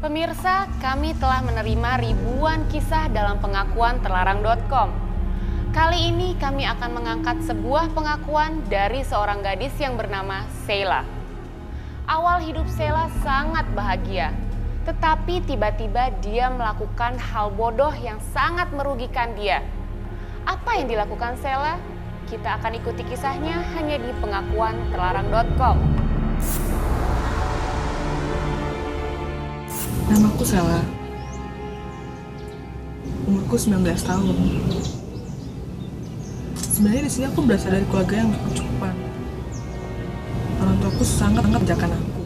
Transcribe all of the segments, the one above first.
Pemirsa, kami telah menerima ribuan kisah dalam pengakuan terlarang.com. Kali ini kami akan mengangkat sebuah pengakuan dari seorang gadis yang bernama Sheila. Awal hidup Sheila sangat bahagia, tetapi tiba-tiba dia melakukan hal bodoh yang sangat merugikan dia. Apa yang dilakukan Sheila? Kita akan ikuti kisahnya hanya di pengakuan terlarang.com. Namaku Sheila. Umurku 19 tahun. Sebenarnya di sini aku berasal dari keluarga yang berkecukupan. Orang tuaku sangat mengerjakan aku.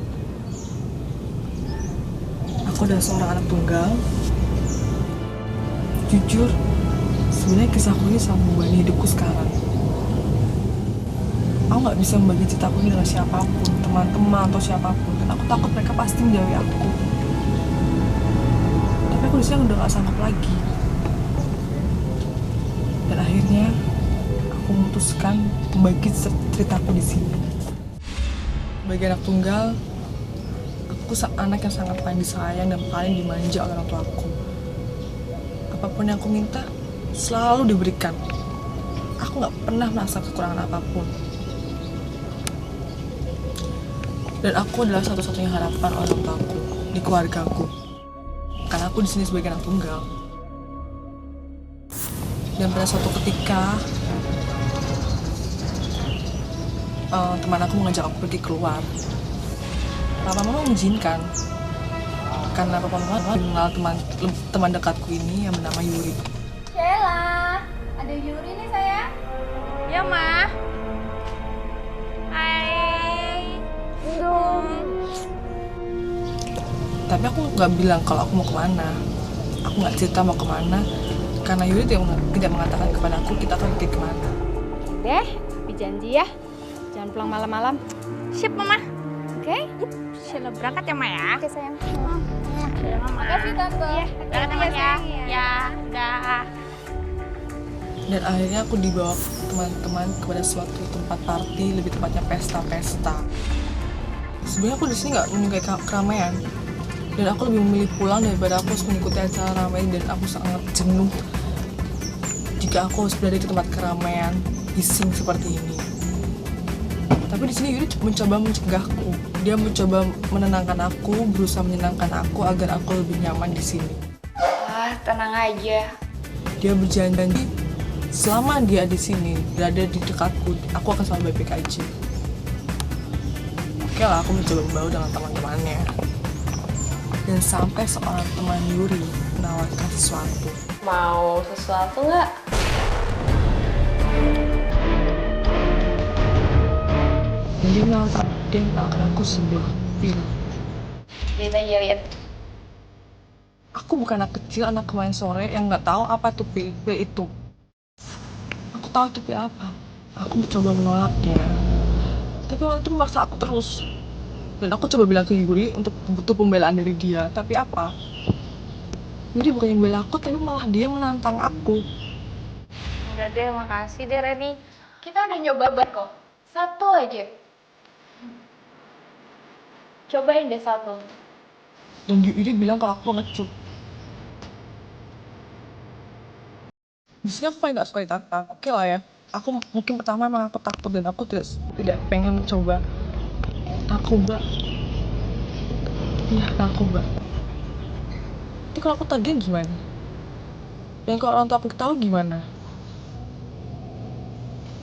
Aku adalah seorang anak tunggal. Jujur, sebenarnya kisahku ini sangat membebani hidupku sekarang. Aku nggak bisa membagi ceritaku ini dengan siapapun, teman-teman atau siapapun, dan aku takut mereka pasti menjauhi aku. Tapi aku di sini udah nggak sanggup lagi. Dan akhirnya aku memutuskan membagi ceritaku di sini. Sebagai anak tunggal, aku anak yang sangat paling disayang dan paling dimanja oleh orang tuaku. Apapun yang aku minta, selalu diberikan. Aku nggak pernah merasa kekurangan apapun. Dan aku adalah satu-satunya harapan orang tuaku di keluargaku. Karena aku di sini sebagai anak tunggal. Dan pada suatu ketika, teman aku mengajak aku pergi keluar. Papa mama mengizinkan. Karena papa mama mengenal teman dekatku ini yang bernama Yuri. Sheila, ada Yuri nih sayang. Ya, Ma. Hai. Tapi aku nggak bilang kalau aku mau kemana. Aku nggak cerita mau kemana. Karena Yuri tidak mengatakan kepada aku kita akan pergi kemana. Deh, tapi janji ya, jangan pulang malam-malam. Siap, Mama. Oke? Sheila berangkat ya, Ma ya? Oke sayang. Dadah, Mama. Makasih Tante. Iya, berangkat ya, sayang. Ya, udah. Dan akhirnya aku dibawa teman-teman kepada suatu tempat party, lebih tepatnya pesta-pesta. Sebenarnya aku di sini nggak menyukai keramaian. Dan aku lebih memilih pulang daripada aku harus mengikuti acara ramai, dan aku sangat jenuh jika aku harus berada di tempat keramaian bising seperti ini. Tapi di sini Yuri mencoba mencegahku. Dia mencoba menenangkan aku, berusaha menyenangkan aku agar aku lebih nyaman di sini. Tenang aja. Dia berjanji selama dia di sini, berada di dekatku, aku akan selalu baik-baik aja. Oke lah, aku mencoba membaur dengan teman-temannya. Dan sampai seorang teman Yuri menawarkan sesuatu. Mau sesuatu nggak? Dan dia menawarkan aku sebuah pil. Lihat aja, lihat. Aku bukan anak kecil, anak kemarin sore yang nggak tahu apa tuh pil itu. Aku tahu itu pil apa. Aku mencoba menolaknya. Tapi orang itu memaksa aku terus. Dan aku coba bilang ke Yuri untuk butuh pembelaan dari dia. Tapi apa? Yuri bukan yang bela aku, tapi malah dia menantang aku. Udah deh, makasih deh Reni. Kita udah nyoba banget kok. Satu aja. Cobain deh satu. Dan Yuri bilang kalau aku ngecut. Di sini aku paling gak suka ditantang. Oke lah ya. Aku mungkin pertama emang aku takut dan aku tidak pengen mencoba narkoba. Iya, narkoba. Tapi kalau aku tagih gimana? Dan kalau orang tua aku tahu gimana?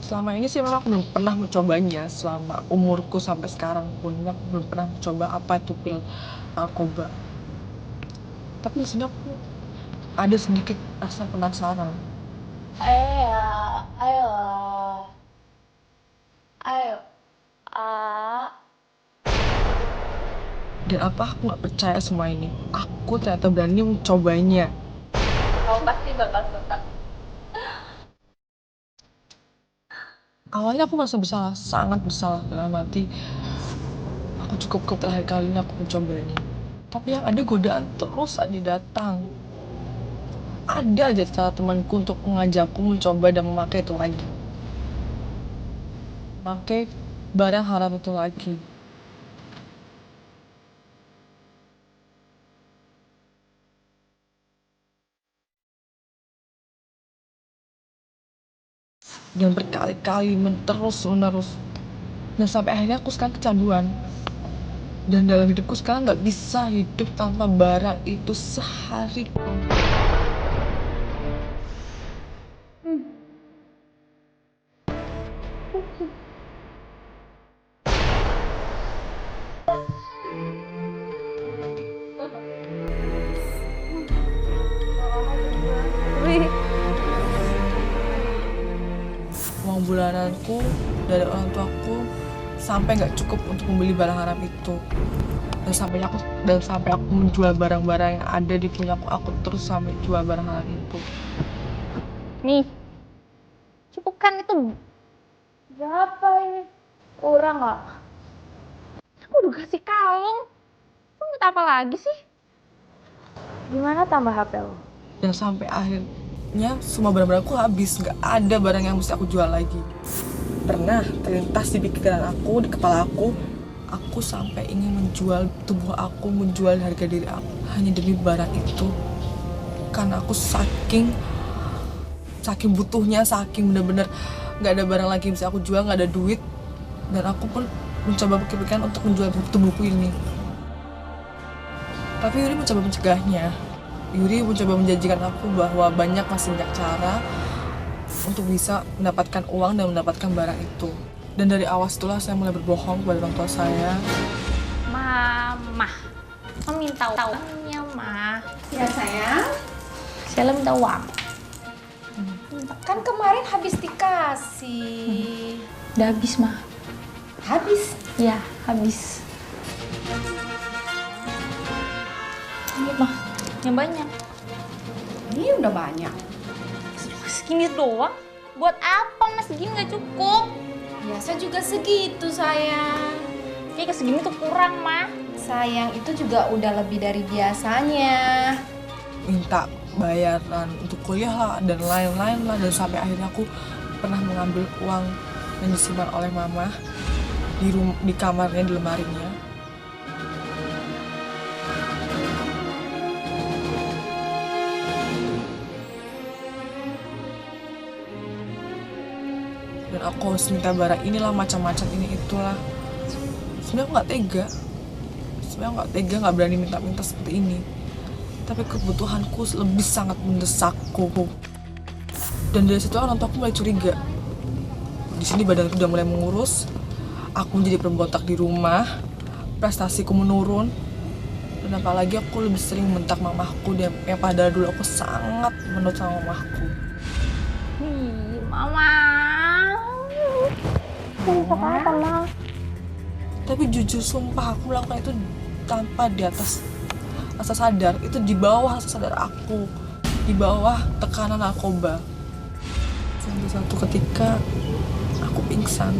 Selama ini sih memang aku belum pernah mencobanya. Selama umurku sampai sekarang pun aku belum pernah mencoba apa itu pil narkoba. Tapi di sini aku ada sedikit rasa penasaran. Ayo. Dan apa aku nggak percaya semua ini? Aku ternyata berani mencobanya. Kamu pasti bakal suka. Awalnya aku merasa bersalah, sangat bersalah dalam hati. Aku cukup terakhir kali ini aku mencobanya. Tapi yang ada godaan terus aja datang. Ada aja cara temanku untuk mengajakku mencoba dan memakai itu lagi. Memakai barang haram itu lagi. dan berkali-kali terus-menerus. Dan sampai akhirnya aku sekarang kecanduan. Dan dalam hidupku sekarang nggak bisa hidup tanpa barang itu sehari pun. Uang bulananku dari orang tuaku sampai nggak cukup untuk membeli barang haram itu. Dan sampai aku menjual barang-barang yang ada di punyaku, aku terus sampai jual barang haram itu. Nih, cukup kan itu? Berapa ini? Kurang nggak? Aku udah kasih kalung. Lu minta apa lagi sih? Gimana tambah HP lo? Dan sampai akhirnya semua barang-barangku habis, nggak ada barang yang mesti aku jual lagi. Pernah terlintas di pikiran aku, di kepala aku sampai ingin menjual tubuh aku, menjual harga diri aku hanya demi barang itu. Karena aku saking butuhnya, saking bener-bener nggak ada barang lagi yang bisa aku jual, nggak ada duit. Dan aku pun mencoba pikir-pikiran untuk menjual tubuhku ini. Tapi Yuri mencoba mencegahnya. Yuri mencoba menjanjikan aku bahwa masih banyak cara untuk bisa mendapatkan uang dan mendapatkan barang itu. Dan dari awal itulah saya mulai berbohong kepada orang tua saya. Mama, minta uangnya, Ma. Ya sayang, Saya minta uang. kan kemarin habis dikasih. Udah habis, Ma. Habis? Ya, habis. Ini, Ma. Yang banyak. Ini udah banyak. Segini doang? Buat apa, Mas? Segini nggak cukup. Biasa juga segitu sayang. Kayak segini tuh kurang, Ma. Sayang itu juga udah lebih dari biasanya. Minta bayaran untuk kuliah lah dan lain-lain lah. Dan sampai akhirnya aku pernah mengambil uang yang disimpan oleh mama di kamarnya, di lemarinya. Dan aku harus minta barang inilah, macam-macam ini itulah. Sebenarnya aku nggak tega, nggak berani minta-minta seperti ini. Tapi kebutuhanku lebih sangat mendesakku. Dan dari situ orang tua aku mulai curiga. Di sini badanku udah mulai mengurus, aku menjadi pemberontak di rumah, prestasiku menurun. Dan apalagi aku lebih sering mentak mamahku yang padahal dulu aku sangat menurut sama mamahku. Mama. Minta apa, Ma? Tapi jujur sumpah aku melakukan itu tanpa di atas rasa sadar, itu di bawah rasa sadar aku, di bawah tekanan narkoba. Sampai suatu ketika aku pingsan.